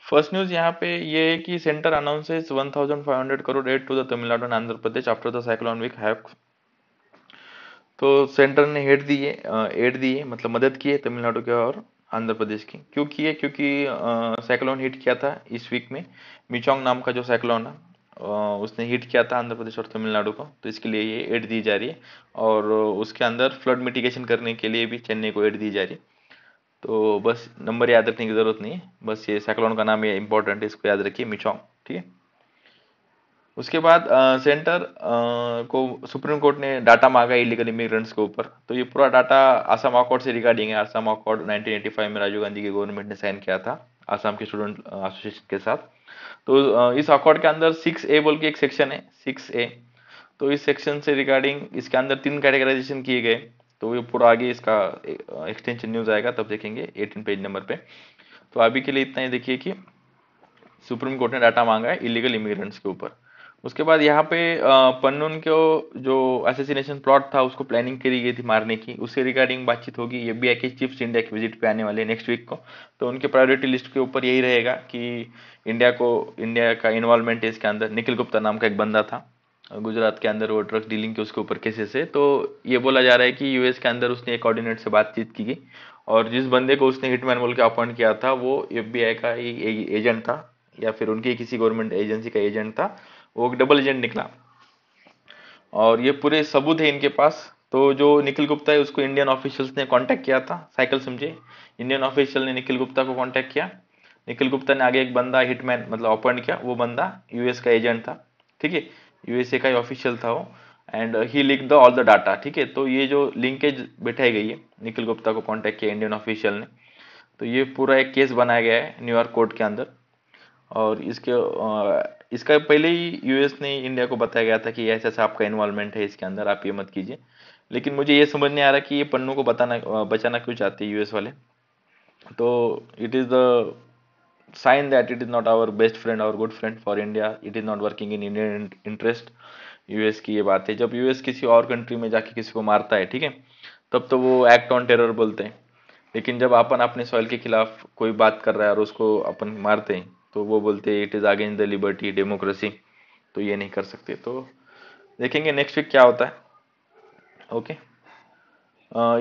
First news यहाँ पे ये है कि centre announces 1500 crore aid to the Tamil Nadu and Andhra Pradesh after the cyclone week have. तो सेंटर ने एड दी है, मतलब मदद की है तमिलनाडु के और आंध्र प्रदेश की। क्यों की है? क्योंकि साइक्लोन हिट किया था इस वीक में, मिचोंग नाम का जो साइक्लोन है उसने हिट किया था आंध्र प्रदेश और तमिलनाडु को, तो इसके लिए ये एड दी जा रही है। और उसके अंदर फ्लड मिटिगेशन करने के लिए भी चेन्नई को एड दी जा रही है। तो बस नंबर याद रखने की जरूरत नहीं है, बस ये साइक्लोन का नाम ये इंपॉर्टेंट है, इसको याद रखिए, मिचोंग। ठीक है। उसके बाद सेंटर को सुप्रीम कोर्ट ने डाटा मांगा इलीगल इमिग्रेंट्स के ऊपर। तो ये पूरा डाटा आसाम अकॉर्ड से रिगार्डिंग है। आसाम अकॉर्ड 1985 में राजीव गांधी की गवर्नमेंट ने साइन किया था आसाम के स्टूडेंट एसोसिएशन के साथ। तो इस अकॉर्ड के अंदर 6A बोल के एक सेक्शन है, 6A। तो इस सेक्शन से रिगार्डिंग इसके अंदर 3 कैटेगराइजेशन किए गए। तो ये पूरा आगे इसका एक्सटेंशन न्यूज आएगा तब देखेंगे 18 पेज नंबर पे। तो अभी के लिए इतना ही देखिए कि सुप्रीम कोर्ट ने डाटा मांगा है इलीगल इमिग्रेंट्स के ऊपर। उसके बाद यहाँ पे पन्नून को जो असैसिनेशन प्लॉट था उसको प्लानिंग करी गई थी मारने की, उससे रिगार्डिंग बातचीत होगी। एफबीआई के चीफ्स इंडिया की विजिट पे आने वाले नेक्स्ट वीक को। तो उनके प्रायोरिटी लिस्ट के ऊपर यही रहेगा कि इंडिया का इन्वॉल्वमेंट है इसके अंदर। निखिल गुप्ता नाम का एक बंदा था गुजरात के अंदर, वो ड्रग डीलिंग के उसके ऊपर केसेस है। तो ये बोला जा रहा है कि यूएस के अंदर उसने एक कोऑर्डिनेट से बातचीत की और जिस बंदे को उसने हिटमैन बोल के अपॉइंट किया था वो एफबीआई का ही एजेंट था या फिर उनकी किसी गवर्नमेंट एजेंसी का एजेंट था। वो एक डबल एजेंट निकला और ये पूरे सबूत है इनके पास। तो जो निखिल गुप्ता है उसको इंडियन ऑफिशियल्स ने कांटेक्ट किया था, साइकिल समझे, इंडियन ऑफिशियल ने निखिल गुप्ता को कांटेक्ट किया। निखिल गुप्ता ने आगे एक बंदा हिटमैन मतलब अपॉइंट किया, वो बंदा यूएस का एजेंट था। ठीक है, यूएसए का ऑफिशियल था वो। एंड ही लिख द ऑल द डाटा। ठीक है, तो ये जो लिंकेज बैठाई गई है, निखिल गुप्ता को कांटेक्ट किया इंडियन ऑफिशियल ने, तो ये पूरा एक केस बनाया गया है न्यूयॉर्क कोर्ट के अंदर। और इसका पहले ही यूएस ने इंडिया को बताया गया था कि ऐसा ऐसा आपका इन्वॉल्वमेंट है इसके अंदर, आप ये मत कीजिए। लेकिन मुझे ये समझ नहीं आ रहा कि ये पन्नू को बचाना क्यों चाहते हैं यूएस वाले। तो it is the sign that it is not our best friend और good friend for India, it is not working in Indian interest. US की ये बात है, जब यूएस किसी और कंट्री में जाके किसी को मारता है, ठीक है, तब तो वो एक्ट ऑन टेरर बोलते हैं। लेकिन जब अपन अपने सॉइल के खिलाफ कोई बात कर रहा है और उसको अपन मारते हैं तो वो बोलते हैं it is against the liberty democracy. तो ये नहीं कर सकते। तो देखेंगे नेक्स्ट वीक क्या होता है। Okay.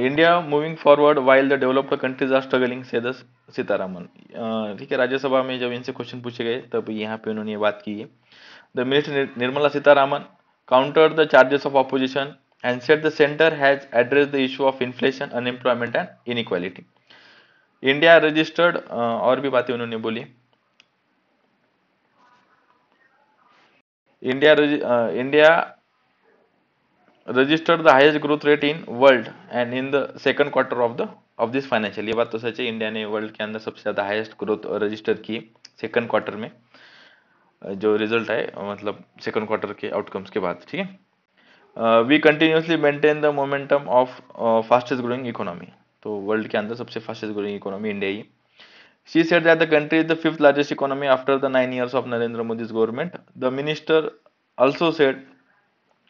India moving forward while the developed countries are struggling says the Sitharaman. ठीक है, राज्यसभा में जब इनसे क्वेश्चन पूछे गए तब यहाँ पे उन्होंने ये बात की है। The minister Nirmala Sitharaman countered the charges of opposition and said the center has addressed the issue of inflation, unemployment and inequality. India registered और भी बातें उन्होंने बोली। India registered the highest growth rate in world and in the second quarter of this financial. ये बात तो सच है, India ने वर्ल्ड के अंदर सबसे ज्यादा हाईएस्ट ग्रोथ रजिस्टर की सेकंड क्वार्टर में। जो रिजल्ट है मतलब सेकंड क्वार्टर के आउटकम्स के बाद। ठीक है, we continuously maintain the momentum of fastest growing economy. तो वर्ल्ड के अंदर सबसे फास्टेस्ट ग्रोइंग इकोनॉमी इंडिया ही। She said that the country is the fifth largest economy after the 9 years of Narendra Modi's government. The minister also said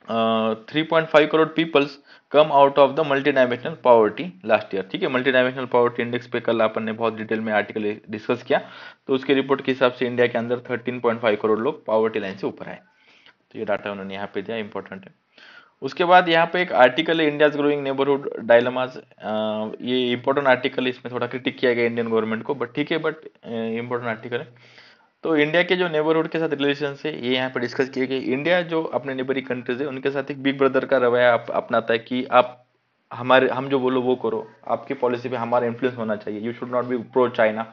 3.5 crore people come out of the multidimensional poverty last year. ठीक है, multidimensional poverty index पे कल अपन ने बहुत detail में article discuss किया। तो उसके रिपोर्ट के हिसाब से इंडिया के अंदर 13.5 करोड़ लोग पॉवर्टी लाइन से ऊपर आए। तो ये डाटा उन्होंने यहाँ पे दिया, इंपॉर्टेंट है। उसके बाद यहाँ पे एक आर्टिकल है इंडियाज ग्रोइंग नेबरहुड डायलेमाज। ये इंपॉर्टेंट आर्टिकल है, इसमें थोड़ा क्रिटिक किया गया इंडियन गवर्नमेंट को, बट ठीक है, बट इंपॉर्टेंट आर्टिकल है। तो इंडिया के जो नेबरहुड के साथ रिलेशन है ये यहाँ पे डिस्कस किए गए। इंडिया जो अपने नेबरिंग कंट्रीज है उनके साथ एक बिग ब्रदर का रवैया अपनाता है कि आप हम जो बोलो वो करो, आपकी पॉलिसी पे हमारा इन्फ्लुएंस होना चाहिए, you should not be pro China.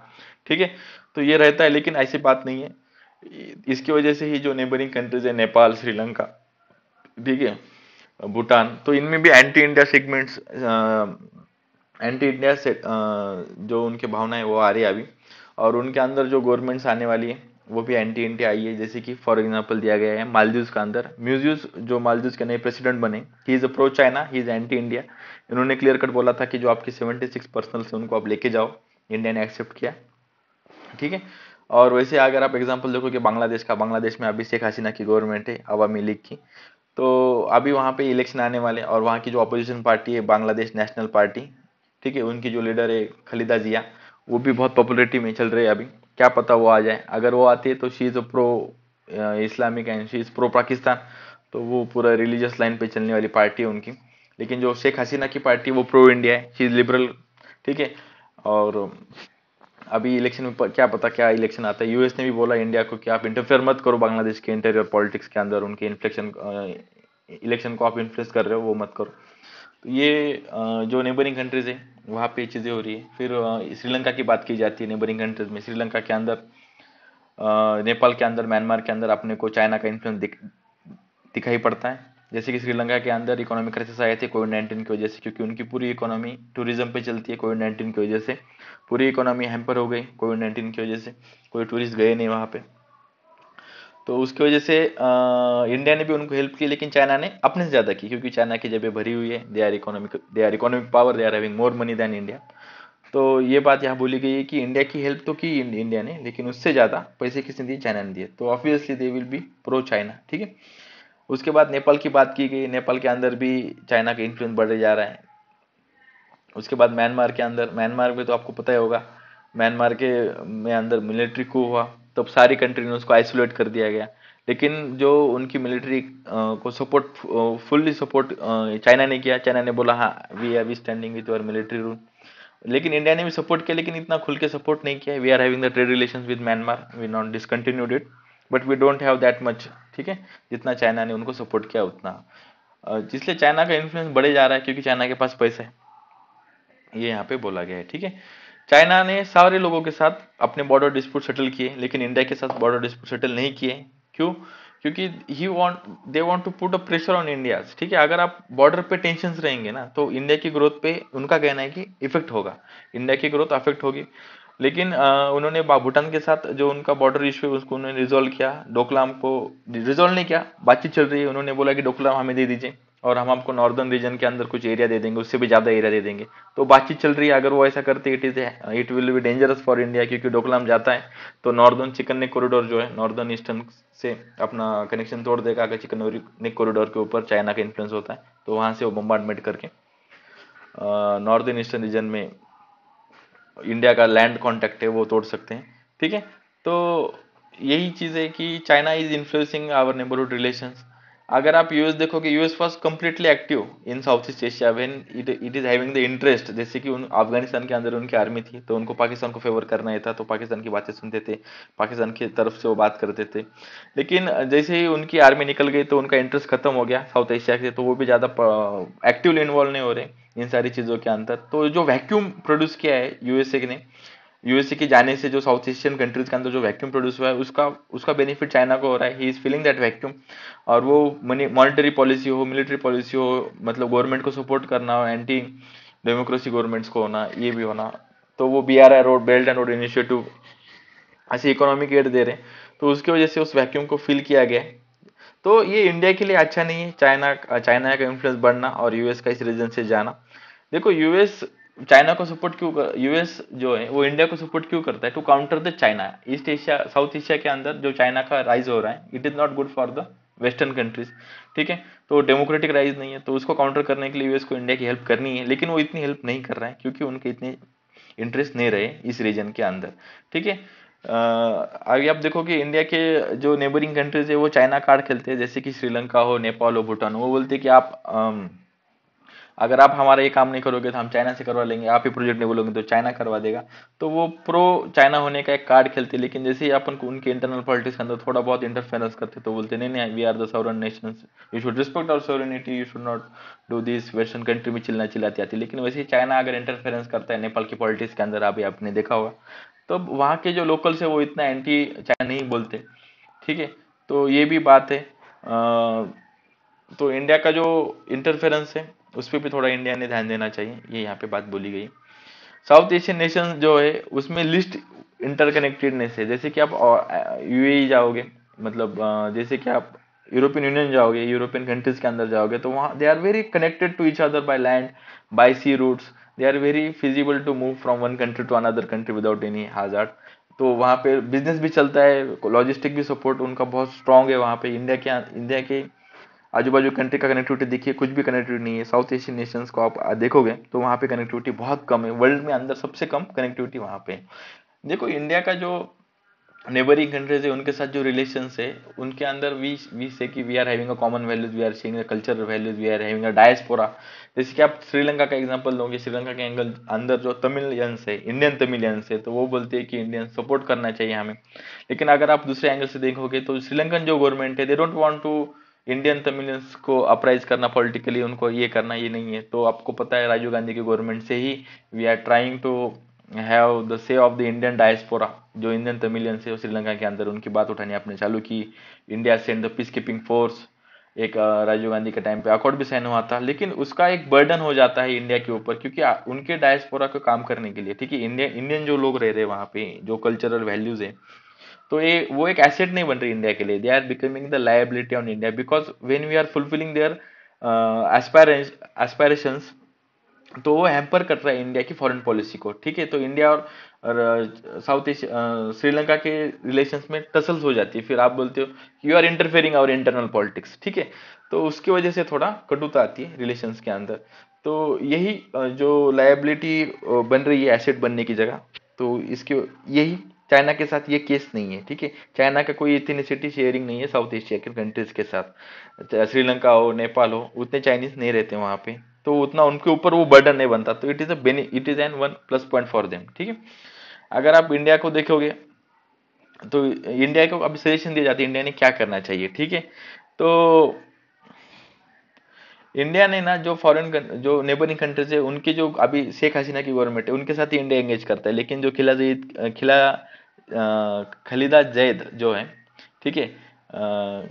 ठीक है, तो ये रहता है, लेकिन ऐसी बात नहीं है। इसकी वजह से ही जो नेबरिंग कंट्रीज है नेपाल, श्रीलंका, ठीक है, भूटान, तो इनमें भी anti India segments, anti India से जो उनकी भावना है वो आ रही है अभी। और उनके अंदर जो गवर्नमेंट्स आने वाली है वो भी एंटी इंडिया आई है। जैसे कि फॉर एग्जांपल दिया गया है मालदीव्स का अंदर, म्यूजियस जो मालदीव्स के नए प्रेसिडेंट बने, he is a pro China, he is anti India. इन्होंने क्लियर कट बोला था कि जो आपकी 76 पर्सनल से उनको आप लेके जाओ। इंडिया ने एक्सेप्ट किया। ठीक है, और वैसे अगर आप एग्जांपल देखो कि बांग्लादेश में अभी शेख हसीना की गवर्नमेंट है, अवामी लीग की। तो अभी वहाँ पे इलेक्शन आने वाले और वहाँ की जो अपोजिशन पार्टी है बांग्लादेश नेशनल पार्टी, ठीक है, उनकी जो लीडर है खलीदा जिया, वो भी बहुत पॉपुलरिटी में चल रही है अभी। क्या पता वो आ जाए। अगर वो आती है तो she is pro Islamic and she is pro Pakistan, तो वो पूरा रिलीजियस लाइन पे चलने वाली पार्टी है उनकी। लेकिन जो शेख हसीना की पार्टी वो प्रो इंडिया है, शी इज लिबरल, ठीक है। और अभी इलेक्शन में क्या पता क्या इलेक्शन आता है। यूएस ने भी बोला इंडिया को कि आप इंटरफेयर मत करो बांग्लादेश के इंटीरियर पॉलिटिक्स के अंदर, उनके इन्फ्लेक्शन इलेक्शन को आप इन्फ्लुएंस कर रहे हो वो मत करो। तो ये जो नेबरिंग कंट्रीज है वहाँ पे चीज़ें हो रही है। फिर श्रीलंका की बात की जाती है नेबरिंग कंट्रीज में। श्रीलंका के अंदर, नेपाल के अंदर, म्यांमार के अंदर अपने को चाइना का इन्फ्लुएंस दिखाई पड़ता है। जैसे कि श्रीलंका के अंदर इकोनॉमिक क्राइसिस आए थे कोविड 19 की वजह से, क्योंकि उनकी पूरी इकोनॉमी टूरिज्म पे चलती है। कोविड 19 की वजह से पूरी इकोनॉमी हैम्पर हो गई कोविड 19 की वजह से, कोई टूरिस्ट गए नहीं वहाँ पे। तो उसकी वजह से इंडिया ने भी उनको हेल्प की, लेकिन चाइना ने अपने से ज्यादा की, क्योंकि चाइना की जेबें भरी हुई है। They are economic power, they are having more money than India. तो ये बात यहाँ बोली गई है कि इंडिया की हेल्प तो की इंडिया ने, लेकिन उससे ज्यादा पैसे किसने दिए, चाइना ने दिए। तो obviously they will be pro China, ठीक है। उसके बाद नेपाल की बात की गई। नेपाल के अंदर भी चाइना का इन्फ्लुएंस बढ़े जा रहा है। उसके बाद म्यांमार के अंदर, म्यांमार में तो आपको पता ही होगा, म्यांमार के में अंदर मिलिट्री coup हुआ, तब सारी कंट्री ने उसको आइसोलेट कर दिया गया। लेकिन जो उनकी मिलिट्री को सपोर्ट, फुल्ली सपोर्ट चाइना ने किया। चाइना ने बोला हाँ we are standing with your military rule. लेकिन इंडिया ने भी सपोर्ट किया, लेकिन इतना खुल के सपोर्ट नहीं किया। We are having the trade relations with Myanmar, we not discontinued it, but we don't have that much, ठीक है। जितना चाइना ने उनको सपोर्ट किया उतना, इसलिए चाइना का इन्फ्लुएंस बढ़े जा रहा है, क्योंकि चाइना के पास पैसा है, ये यहाँ पे बोला गया है, ठीक है। चाइना ने सारे लोगों के साथ अपने बॉर्डर डिस्प्यूट सेटल किए, लेकिन इंडिया के साथ बॉर्डर डिस्प्यूट सेटल नहीं किए। क्यों? क्योंकि they want to put a pressure on India, ठीक है। अगर आप बॉर्डर पे टेंशन रहेंगे ना, तो इंडिया की ग्रोथ पे उनका कहना है कि इफेक्ट होगा, इंडिया की ग्रोथ अफेक्ट होगी। लेकिन उन्होंने भूटान के साथ जो उनका बॉर्डर इशू है उसको उन्होंने रिजोल्व किया। डोकलाम को रिजोल्व नहीं किया, बातचीत चल रही है। उन्होंने बोला कि डोकलाम हमें दे दीजिए और हम आपको नॉर्दर्न रीजन के अंदर कुछ एरिया दे देंगे, उससे भी ज्यादा एरिया दे देंगे। तो बातचीत चल रही है। अगर वो ऐसा करते, it will be dangerous for India, क्योंकि डोकलाम जाता है तो नॉर्दर्न चिकन नेक कॉरिडोर जो है, नॉर्दर्न ईस्टर्न से अपना कनेक्शन तोड़ देगा। अगर चिकन नेक कॉरिडोर के ऊपर चाइना का इन्फ्लुएंस होता है तो वहां से वो बम्बार्डमेंट करके नॉर्दर्न ईस्टर्न रीजन में इंडिया का लैंड कॉन्टेक्ट है वो तोड़ सकते हैं, ठीक है। तो यही चीज है कि China is influencing our neighbourhood relations. अगर आप यूएस देखोगे, US was completely active in south east Asia when it is having the interest. जैसे कि अफगानिस्तान के अंदर उनकी आर्मी थी, तो उनको पाकिस्तान को फेवर करना ही था, तो पाकिस्तान की बातें सुनते थे, पाकिस्तान की तरफ से वो बात करते थे। लेकिन जैसे ही उनकी आर्मी निकल गई तो उनका इंटरेस्ट खत्म हो गया साउथ एशिया से, तो वो भी ज्यादा एक्टिवली इन्वॉल्व नहीं हो रहे इन सारी चीजों के अंदर। तो जो वैक्यूम प्रोड्यूस किया है यूएसए ने, यूएसए के जाने से जो साउथ एशियन कंट्रीज के अंदर जो वैक्यूम प्रोड्यूस हुआ है, उसका उसका बेनिफिट चाइना को हो रहा है। He is feeling that vacuum. और वो मनी मॉनेटरी पॉलिसी हो, मिलिट्री पॉलिसी हो, मतलब गवर्नमेंट को सपोर्ट करना हो, एंटी डेमोक्रेसी गवर्नमेंट्स को होना, ये भी होना, तो वो BRI road, belt and road initiative ऐसी इकोनॉमिक एड दे रहे हैं। तो उसकी वजह से उस वैक्यूम को फिल किया गया है। तो ये इंडिया के लिए अच्छा नहीं है, चाइना का इन्फ्लुएंस बढ़ना और यूएस का इस रीजन से जाना। देखो यूएस चाइना को सपोर्ट क्यों कर, यूएस जो है वो इंडिया को सपोर्ट क्यों करता है? To counter the China. East Asia, south Asia के अंदर जो चाइना का राइज हो रहा है, it is not good for the western countries, ठीक है। तो डेमोक्रेटिक राइज नहीं है, तो उसको काउंटर करने के लिए यूएस को इंडिया की हेल्प करनी है। लेकिन वो इतनी हेल्प नहीं कर रहा है, क्योंकि उनके इतने इंटरेस्ट नहीं रहे इस रीजन के अंदर, ठीक है। आगे आप देखो कि इंडिया के जो नेबरिंग कंट्रीज है वो चाइना कार्ड खेलते हैं। जैसे कि श्रीलंका हो, नेपाल हो, भूटान हो, वो बोलते हैं कि आप अगर आप हमारा ये काम नहीं करोगे तो हम चाइना से करवा लेंगे, आप ये प्रोजेक्ट नहीं बोलोगे तो चाइना करवा देगा। तो वो प्रो चाइना होने का एक कार्ड खेलते। लेकिन जैसे ही अपन को उनके इंटरनल पॉलिटिक्स के अंदर थोड़ा बहुत इंटरफेरेंस करते तो बोलते नहीं नहीं, we are the sovereign nations, you should respect our sovereignty, you should not do this. Western country में चिल्ला चिल्लाती आती है। लेकिन वैसे ही चाइना अगर इंटरफेरेंस करता है नेपाल की पॉलिटिक्स के अंदर, अभी आपने देखा होगा, तो वहाँ के जो लोकल्स है वो इतना एंटी चाइना नहीं बोलते, ठीक है। तो ये भी बात है। तो इंडिया का जो इंटरफेरेंस है उस पर भी थोड़ा इंडिया ने ध्यान देना चाहिए, ये यहाँ पे बात बोली गई। साउथ एशियन नेशन जो है उसमें लिस्ट इंटरकनेक्टेडनेस है। जैसे कि आप यूएई जाओगे, मतलब जैसे कि आप यूरोपियन यूनियन जाओगे, यूरोपियन कंट्रीज के अंदर जाओगे, तो वहाँ they are very connected to each other by land, by sea routes. They are very feasible to move from one country to another country without any hazard. तो वहाँ पे business भी चलता है, लॉजिस्टिक भी सपोर्ट उनका बहुत स्ट्रांग है वहाँ पे। इंडिया के आजू बाजू कंट्री का कनेक्टिविटी देखिए, कुछ भी कनेक्टिविटी नहीं है। साउथ एशियन नेशंस को आप देखोगे तो वहाँ पे कनेक्टिविटी बहुत कम है, वर्ल्ड में अंदर सबसे कम कनेक्टिविटी वहाँ पे है। देखो इंडिया का जो नेबरिंग कंट्रीज है उनके साथ जो रिलेशंस है उनके अंदर वी से कि we are having a common values, we are sharing a cultural values, we are having a diaspora. जैसे कि आप श्रीलंका का एग्जांपल लोगे, श्रीलंका के एंगल अंदर जो तमिलियंस है, इंडियन तमिलियंस है, तो वो बोलते हैं कि इंडियन सपोर्ट करना चाहिए हमें। लेकिन अगर आप दूसरे एंगल से देखोगे तो श्रीलंकन जो गवर्नमेंट है, they don't want to Indian Tamilians को अपराइज करना पॉलिटिकली, उनको ये करना ये नहीं है। तो आपको पता है राजीव गांधी की गवर्नमेंट से ही we are trying to have the say of the Indian diaspora, जो इंडियन तमिलियंस है श्रीलंका के अंदर, उनकी बात उठानी आपने चालू की। India send the peace keeping force, एक राजीव गांधी के टाइम पे अकॉर्ड भी साइन हुआ था, लेकिन उसका एक बर्डन हो जाता है इंडिया के ऊपर, क्योंकि उनके डायस्पोरा को काम करने के लिए, ठीक है, इंडियन जो लोग रह रहे हैं वहां पे, जो कल्चरल वैल्यूज है, तो ये वो एक एसेट नहीं बन रही इंडिया के लिए, they are becoming the liability on India, because when we are fulfilling their aspirations, तो वो हैम्पर कर रहा है इंडिया की फॉरेन पॉलिसी को, ठीक है। तो इंडिया और साउथ एशिया श्रीलंका के रिलेशंस में टसल्स हो जाती है, फिर आप बोलते हो कि you are interfering our internal politics, ठीक है। तो उसकी वजह से थोड़ा कटुता आती है रिलेशंस के अंदर। तो यही जो लायबिलिटी बन रही है एसेट बनने की जगह, तो इसके यही चाइना के साथ ये केस नहीं है, ठीक है। चाइना का कोई इथेनिसिटी शेयरिंग नहीं है साउथ एशिया के कंट्रीज के साथ, चाहे श्रीलंका हो, नेपाल हो, उतने चाइनीज नहीं रहते वहां पे, तो उतना उनके ऊपर वो बर्डन नहीं बनता। तो it is an one plus point for them, ठीक है। अगर आप इंडिया को देखोगे तो इंडिया को अभी सजेशन दिया जाती है इंडिया ने क्या करना चाहिए, ठीक है। तो इंडिया ने ना जो फॉरेन जो नेबरिंग कंट्रीज है उनकी जो अभी शेख हसीना की गवर्नमेंट है उनके साथ ही इंडिया एंगेज करता है, लेकिन जो खलीदा जैद जो है, ठीक है,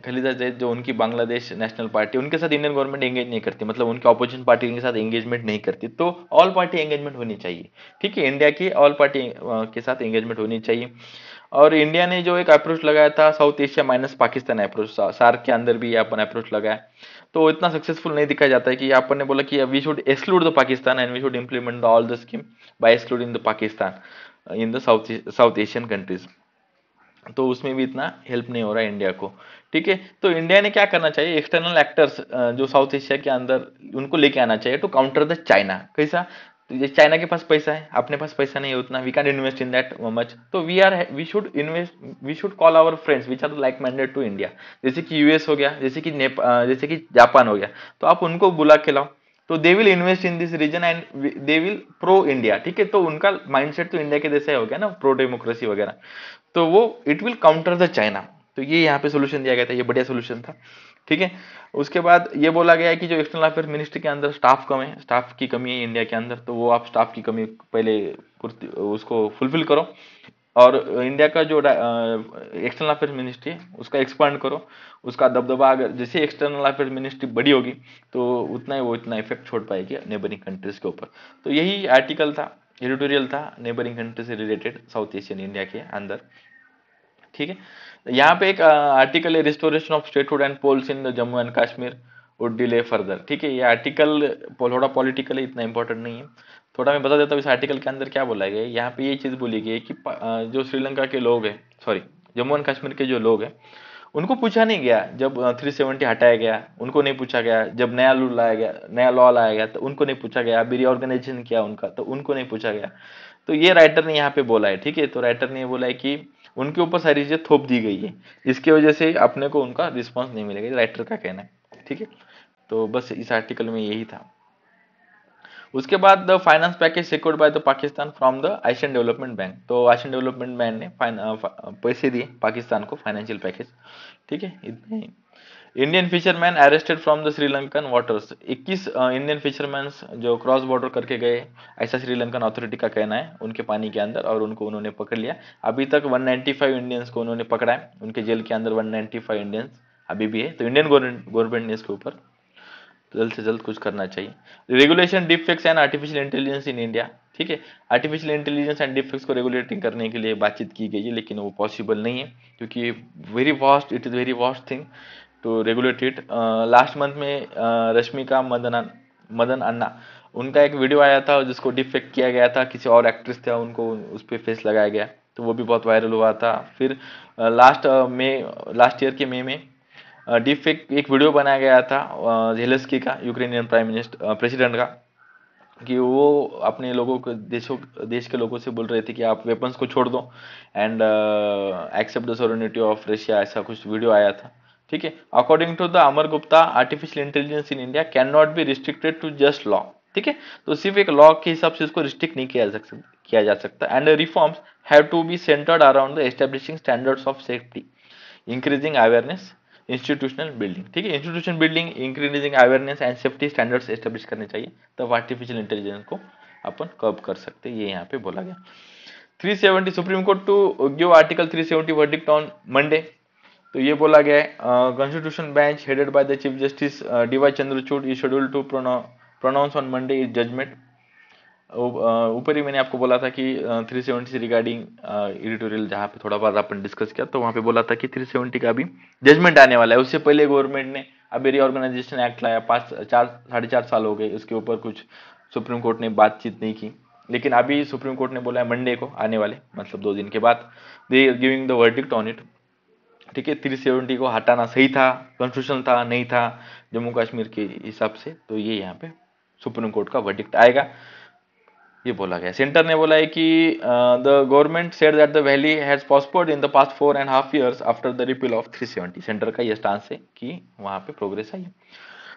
खलीदा जैद जो उनकी बांग्लादेश नेशनल पार्टी, उनके साथ इंडियन गवर्नमेंट एंगेज नहीं करती, मतलब उनके ऑपोजिशन पार्टी के साथ एंगेजमेंट नहीं करती। तो ऑल पार्टी एंगेजमेंट होनी चाहिए, ठीक है, इंडिया की ऑल पार्टी के साथ एंगेजमेंट होनी चाहिए। और इंडिया ने जो एक अप्रोच लगाया था south Asia minus Pakistan approach, SAARC के अंदर भी अपन अप्रोच लगाया, तो इतना सक्सेसफुल नहीं दिखाया जाता है कि अपन ने बोला कि we should exclude the Pakistan and we should implement the all the scheme by excluding the Pakistan in the south Asian countries. तो उसमें भी इतना हेल्प नहीं हो रहा है इंडिया को, ठीक है। तो इंडिया ने क्या करना चाहिए, एक्सटर्नल एक्टर्स जो साउथ एशिया के अंदर, उनको लेके आना चाहिए टू काउंटर द चाइना। कैसा, तो ये चाइना के पास पैसा है, अपने पास पैसा नहीं है उतना, we can invest in that much, तो we should invest, we should call our friends which are like minded to India, जैसे कि यूएस हो गया, जैसे कि जापान हो गया, तो आप उनको बुला के लाओ, तो they will invest in this region and they will pro India, ठीक है। तो उनका माइंडसेट तो इंडिया के जैसा ही हो गया ना, प्रो डेमोक्रेसी वगैरह, तो वो it will counter the China. तो ये यहाँ पे सोल्यूशन दिया गया था, ये बढ़िया सोल्यूशन था, ठीक है। उसके बाद ये बोला गया है कि जो एक्सटर्नल अफेयर मिनिस्ट्री के अंदर स्टाफ कम है, स्टाफ की कमी है इंडिया के अंदर, तो वो आप स्टाफ की कमी पहले पूर्ति उसको फुलफिल करो, और इंडिया का जो एक्सटर्नल अफेयर मिनिस्ट्री है उसका एक्सपांड करो, उसका दबदबा, अगर जैसे एक्सटर्नल अफेयर मिनिस्ट्री बड़ी होगी तो उतना ही वो इतना इफेक्ट छोड़ पाएगी नेबरिंग कंट्रीज के ऊपर। तो यही आर्टिकल था, एडिटोरियल था नेबरिंग कंट्री से रिलेटेड साउथ एशियन इंडिया के अंदर, ठीक है। यहाँ पे एक आर्टिकल है, restoration of statehood and polls in the Jammu and Kashmir would delay further, ठीक है। ये आर्टिकल थोड़ा पॉलिटिकल है, इतना इंपॉर्टेंट नहीं है, थोड़ा मैं बता देता हूँ इस आर्टिकल के अंदर क्या बोला गया है। यहाँ पे ये चीज बोली गई है कि जो श्रीलंका के लोग हैं, सॉरी, जम्मू एंड कश्मीर के जो लोग हैं, उनको पूछा नहीं गया जब 370 हटाया गया, उनको नहीं पूछा गया जब नया लॉ लाया गया, तो उनको नहीं पूछा गया, अभी रिऑर्गेनाइजेशन किया उनका, तो उनको नहीं पूछा गया। तो ये राइटर ने यहाँ पे बोला है, ठीक है। तो राइटर ने बोला है कि उनके ऊपर सारी चीजें थोप दी गई है, इसकी वजह से अपने को उनका रिस्पॉन्स नहीं मिलेगा, राइटर का कहना है, ठीक है। तो बस इस आर्टिकल में यही था। उसके बाद the finance package secured by the Pakistan from the Asian development bank, तो एशियन डेवलपमेंट बैंक ने पैसे दिए पाकिस्तान को, फाइनेंशियल पैकेज, ठीक है, इतने ही। Indian fisherman arrested from the Sri Lankan waters, 21 Indian fisherman जो क्रॉस बॉर्डर करके गए, ऐसा श्रीलंकन अथॉरिटी का कहना है, उनके पानी के अंदर, और उनको उन्होंने पकड़ लिया। अभी तक 195 इंडियंस को उन्होंने पकड़ा है, उनके जेल के अंदर 195 इंडियंस अभी भी है। तो इंडियन गवर्नमेंट ने इसके ऊपर जल्द से जल्द कुछ करना चाहिए। Regulation defects and artificial intelligence in India, ठीक है, आर्टिफिशियल इंटेलिजेंस एंड डिफेक्ट्स को रेगुलेटिंग करने के लिए बातचीत की गई है, लेकिन वो पॉसिबल नहीं है, क्योंकि very vast, it is very vast thing to regulate it. Last month में रश्मिका मदन अन्ना, उनका एक वीडियो आया था जिसको डिफेक्ट किया गया था, किसी और एक्ट्रेस थे, उनको उस पर फेस लगाया गया, तो वो भी बहुत वायरल हुआ था। फिर लास्ट ईयर के मई में डीप फेक एक वीडियो बनाया गया था जेलेंस्की का, यूक्रेनियन प्राइम मिनिस्टर प्रेसिडेंट का, कि वो अपने लोगों को देश के लोगों से बोल रहे थे कि आप वेपन्स को छोड़ दो and accept the sovereignty of Russia, ऐसा कुछ वीडियो आया था। ठीक है, according to the Amar Gupta, artificial intelligence in India can not be restricted to just law. ठीक है, तो सिर्फ एक लॉ के हिसाब से उसको रिस्ट्रिक्ट नहीं किया जा सकता and reforms have to be centred around the establishing standards of safety, increasing awareness, institutional building. ठीक है, institution building, increasing awareness and safety standards establish करने चाहिए, तब आर्टिफिशियल इंटेलिजेंस को अपन कर्ब कर सकते हैं, ये यहाँ पे बोला गया। 370 supreme court to give article 370 verdict on Monday. तो ये बोला गया है constitution bench headed by the chief justice D Y Chandrachud is scheduled to pronounce on Monday is judgement. ऊपर ही मैंने आपको बोला था कि 370 से रिगार्डिंग एडिटोरियल जहाँ पे थोड़ा बहुत अपन डिस्कस किया, तो वहाँ पे बोला था कि 370 का भी जजमेंट आने वाला है। उससे पहले गवर्नमेंट ने अभी रीऑर्गेनाइजेशन एक्ट लाया, 4.5 साल हो गए, उसके ऊपर कुछ सुप्रीम कोर्ट ने बातचीत नहीं की, लेकिन अभी सुप्रीम कोर्ट ने बोला है मंडे को आने वाले, मतलब 2 दिन के बाद they are giving the verdict on it. ठीक है, 370 को हटाना सही था, कॉन्स्टिट्यूशन था, नहीं था जम्मू कश्मीर के हिसाब से, तो ये यहाँ पे सुप्रीम कोर्ट का वर्डिक्ट आएगा, ये बोला गया। सेंटर ने बोला है कि the government said that the valley has postponed in the past 4.5 years after the repeal of 370। Centre का ये स्टांस है कि वहां पे प्रोग्रेस आई।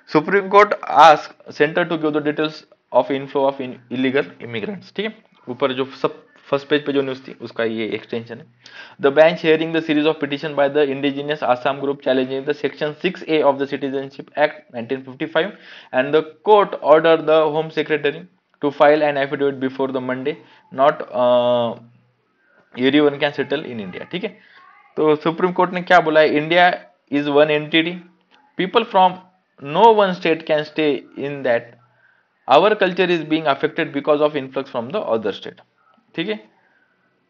Supreme court ask centre to give the details of inflow of illegal immigrants. ठीक है, ऊपर जो सब फर्स्ट पेज पे जो न्यूज थी उसका ये एक्सटेंशन है। The bench hearing the series of petition by the indigenous Assam group challenging the section 6A of the citizenship act 1955 and the court order the home secretary to file an affidavit before the Monday, not everyone can settle in India। ठीक है, तो supreme court ने क्या बोला है, India is one entity, people from no one state can stay in that, our culture is being affected because of influx from the other state. ठीक है,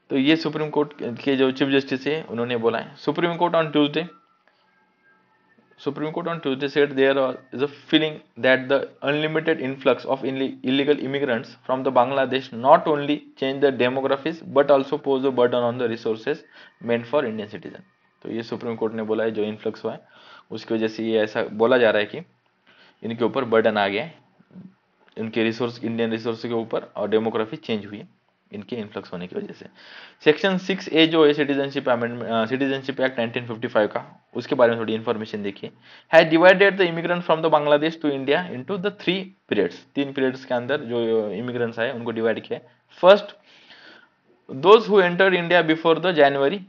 तो ये सुप्रीम कोर्ट के जो चीफ जस्टिस है उन्होंने बोला है। Supreme court on Tuesday said there is a feeling that the unlimited influx of illegal immigrants from the Bangladesh not only change the demographics but also pose a burden on the resources meant for Indian citizen। तो ये supreme court ने बोला है, जो influx हुआ है उसकी वजह से ये ऐसा बोला जा रहा है कि इनके ऊपर बर्डन आ गया है, इनके रिसोर्स, इंडियन रिसोर्स के ऊपर, और डेमोग्राफी चेंज हुई है इनके इन्फ्लक्स होने की वजह से। सेक्शन 6A जो है सिटीजनशिप एक्ट 1955 का, उसके बारे में थोड़ी इंफॉर्मेशन देखिए। Has divided the immigrant from the Bangladesh to India into the 3 periods. 3 periods के अंदर जो इमिग्रेंट्स आए उनको डिवाइड किया। First, those who entered India before the January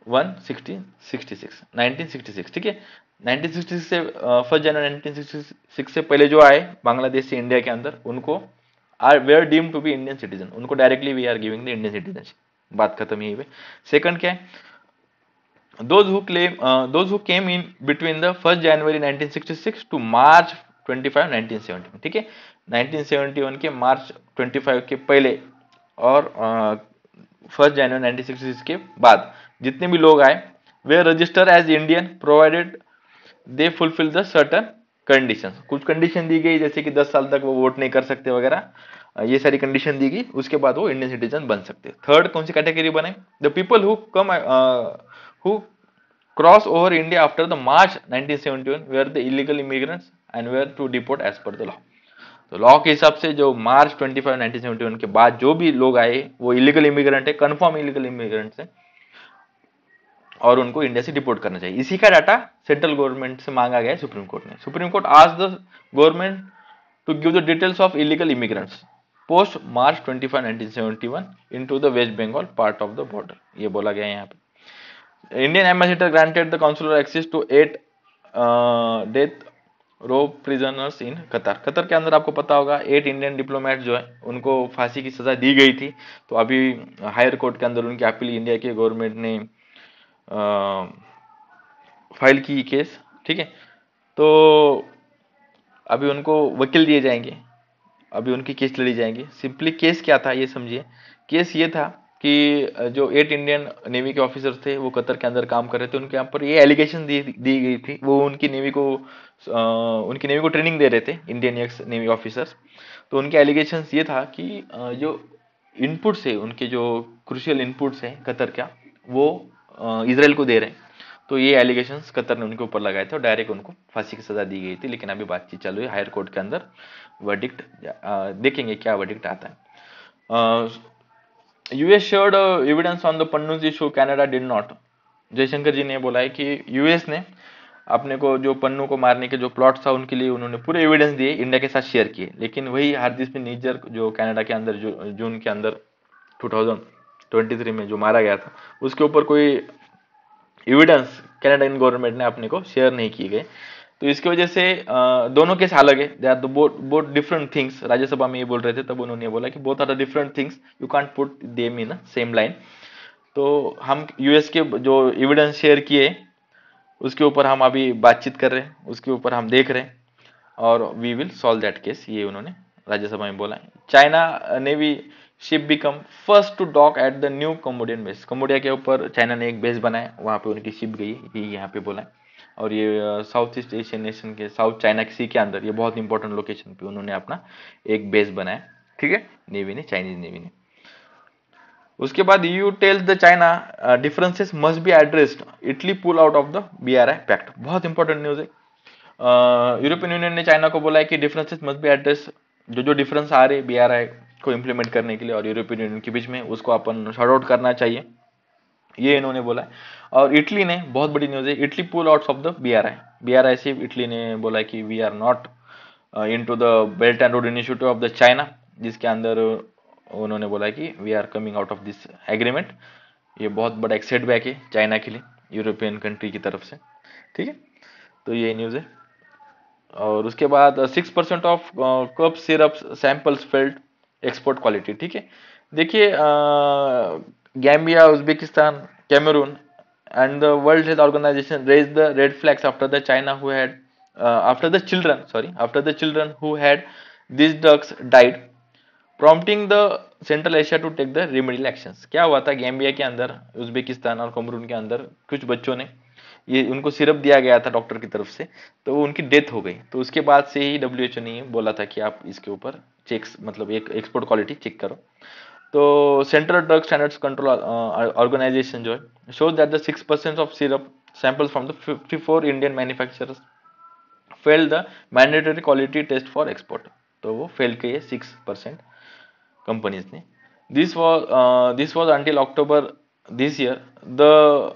1966। ठीक है, 1966 से 1 जनवरी 1966 से पहले जो आए बांग्लादेश से इंडिया के अंदर, उनको are were deemed to be Indian citizen, उनको directly we are giving the Indian citizenship. बात खत्म यहीं पे। सेकंड क्या है, those who came in between the 1 January 1966 to March 25 1971। ठीक है, 1971 के मार्च 25 के पहले और 1 जनवरी 1966 के बाद जितने भी लोग आए, वे register as Indian provided they fulfil the certain condition. कुछ कंडीशन दी गई, जैसे कि 10 साल तक वो वोट नहीं कर सकते वगैरह, ये सारी कंडीशन दी गई, उसके बाद वो इंडियन सिटीजन बन सकते। थर्ड कौन सी कैटेगरी बने, the people who come who cross over India after the March 1971 were the illegal immigrants and were to deport as per the law. तो लॉ के हिसाब से जो मार्च 25 1971 के बाद जो भी लोग आए वो इलीगल इमिग्रेंट है, कंफर्म इलीगल इमिग्रेंट्स है, और उनको इंडिया से डिपोर्ट करना चाहिए। इसी का डाटा सेंट्रल गवर्नमेंट से मांगा गया है सुप्रीम कोर्ट ने। Supreme court asked the government to give the details of illegal immigrants post March 25 1971 into the West Bengal part of the border, ये बोला गया है यहाँ पे। Indian ambassador granted the consular access to 8 death row prisoners in Qatar. Qatar के अंदर आपको पता होगा 8 इंडियन डिप्लोमेट जो है उनको फांसी की सजा दी गई थी, तो अभी हायर कोर्ट के अंदर उनकी अपील इंडिया के गवर्नमेंट ने फाइल की केस। ठीक है, तो अभी उनको वकील दिए जाएंगे, अभी उनकी केस लड़ी जाएंगी। सिंपली केस क्या था ये समझिए, केस ये था कि जो 8 इंडियन नेवी के ऑफिसर्स थे वो कतर के अंदर काम कर रहे थे, उनके यहाँ पर ये एलिगेशन दी गई थी, वो उनकी नेवी को ट्रेनिंग दे रहे थे इंडियन एक्स नेवी ऑफिसर्स। तो उनके एलिगेशन ये था कि जो इनपुट्स है, उनके जो क्रूशियल इनपुट्स है कतर का, वो इसराइल को दे रहे हैं। तो ये एलिगेशंस कतर ने उनके ऊपर लगाए थे और डायरेक्ट उनको फांसी की सजा दी गई थी, लेकिन अभी बातचीत चालू है हायर कोर्ट के अंदर। वर्डिक्ट देखेंगे क्या वर्डिक्ट आता है। US showed evidence on the Pannun's issue, Canada did not. Jaishankar ji ने बोला है कि यूएस ने अपने को जो पन्नू को मारने के जो प्लॉट था उनके लिए उन्होंने पूरे एविडेंस दिए, इंडिया के साथ शेयर किए, लेकिन वही हार्दिक सिंह निज्जर जो कनाडा के अंदर जून के अंदर 2023 में जो मारा गया था, उसके ऊपर कोई एविडेंस कैनेडियन गवर्नमेंट ने अपने को शेयर नहीं किए गए। तो इसकी वजह से दोनों केस अलग है, they are the both different things. Rajya Sabha में ये बोल रहे थे, तब उन्होंने बोला कि both are the different things, you can't put them in same line. तो हम यूएस के जो एविडेंस शेयर किए उसके ऊपर हम अभी बातचीत कर रहे हैं, उसके ऊपर हम देख रहे हैं और we will solve that case, ये उन्होंने राज्यसभा में बोला है। China navy ship become first to dock at the new Cambodian base. Cambodia के ऊपर चाइना ने एक बेस बनाया, वहां पे उनकी शिप गई, ये यहाँ पे बोला है। और ये साउथ ईस्ट एशियन नेशन के साउथ चाइना सी के अंदर ये बहुत इंपॉर्टेंट लोकेशन पे उन्होंने अपना एक बेस बनाया, ठीक है, नेवी ने, चाइनीज नेवी ने। उसके बाद EU tells the China differences must be addressed, Italy pull out of the BRI pact. बहुत इंपॉर्टेंट न्यूज है। यूरोपियन यूनियन ने चाइना को बोला है कि डिफरेंसेस मस्ट बी एड्रेस, जो डिफरेंस आ रहे बीआरआई को इम्प्लीमेंट करने के लिए और यूरोपियन यूनियन के बीच में, उसको अपन शॉर्ट आउट करना चाहिए, ये इन्होंने बोला है। और इटली ने, बहुत बड़ी न्यूज है, Italy pull out of the BRI. BRI से इटली ने बोला कि we are not into the belt and road initiative of the China, जिसके अंदर उन्होंने बोला कि we are coming out of this agreement. ये बहुत बड़ा एक सेटबैक है चाइना के लिए यूरोपियन कंट्री की तरफ से, ठीक है। तो ये न्यूज है। और उसके बाद 6% of cup syrup samples failed export quality, ठीक है। देखिए Gambia, Uzbekistan, Cameroon and the World Health Organization raised the red flags after the China who had after the children who had these drugs died, prompting the Central Asia to take the remedial actions। क्या हुआ था Gambia के अंदर, Uzbekistan और कमरून के अंदर कुछ बच्चों ने, ये उनको सिरप दिया गया था डॉक्टर की तरफ से, तो वो उनकी डेथ हो गई। तो उसके बाद से ही डब्ल्यूएचओ ने बोला था कि आप इसके ऊपर चेक्स, मतलब एक एक्सपोर्ट क्वालिटी चेक करो। तो central drug standards control organisation जो है show that the 6% of syrup samples from the 54 Indian manufacturers fail the mandatory quality test for export. तो वो फेल किए 6% कंपनीज ने। This was until October this year. The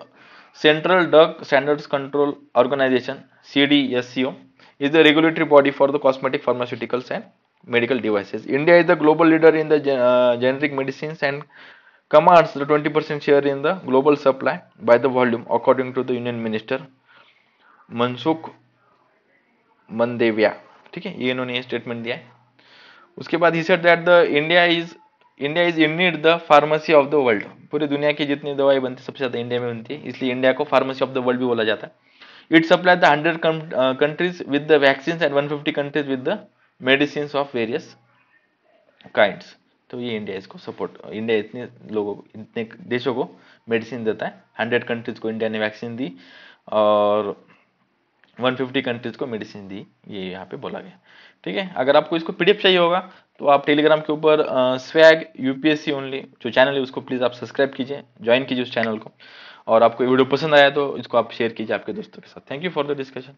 central drug standards control organisation CDSCO is the regulatory body for the cosmetic, pharmaceuticals and medical devices. India is the global leader in the generic medicines and commands the 20% share in the global supply by the volume, according to the Union Minister Mansukh Mandaviya, ठीक है, ये इन्होंने ये statement दिया है। उसके बाद he said that the India is in need the pharmacy of the world. पूरी दुनिया की जितनी दवाई बनती है सबसे ज्यादा इंडिया में बनती है, इसलिए इंडिया को फार्मेसी ऑफ द वर्ल्ड भी बोला जाता है। It supplies the 100 countries with the vaccines and 150 countries with the medicines of various kinds। तो ये इंडिया इसको सपोर्ट, इंडिया इतने लोगों को, इतने देशों को मेडिसिन देता है। 100 कंट्रीज को इंडिया ने वैक्सीन दी और 150 कंट्रीज को मेडिसिन दी, ये यहाँ पे बोला गया, ठीक है। अगर आपको इसको पीडीएफ चाहिए होगा तो आप टेलीग्राम के ऊपर स्वैग यूपीएससी ओनली जो चैनल है उसको प्लीज आप सब्सक्राइब कीजिए, ज्वाइन कीजिए उस चैनल को। और आपको वीडियो पसंद आया तो इसको आप शेयर कीजिए आपके दोस्तों के साथ। Thank you for the discussion.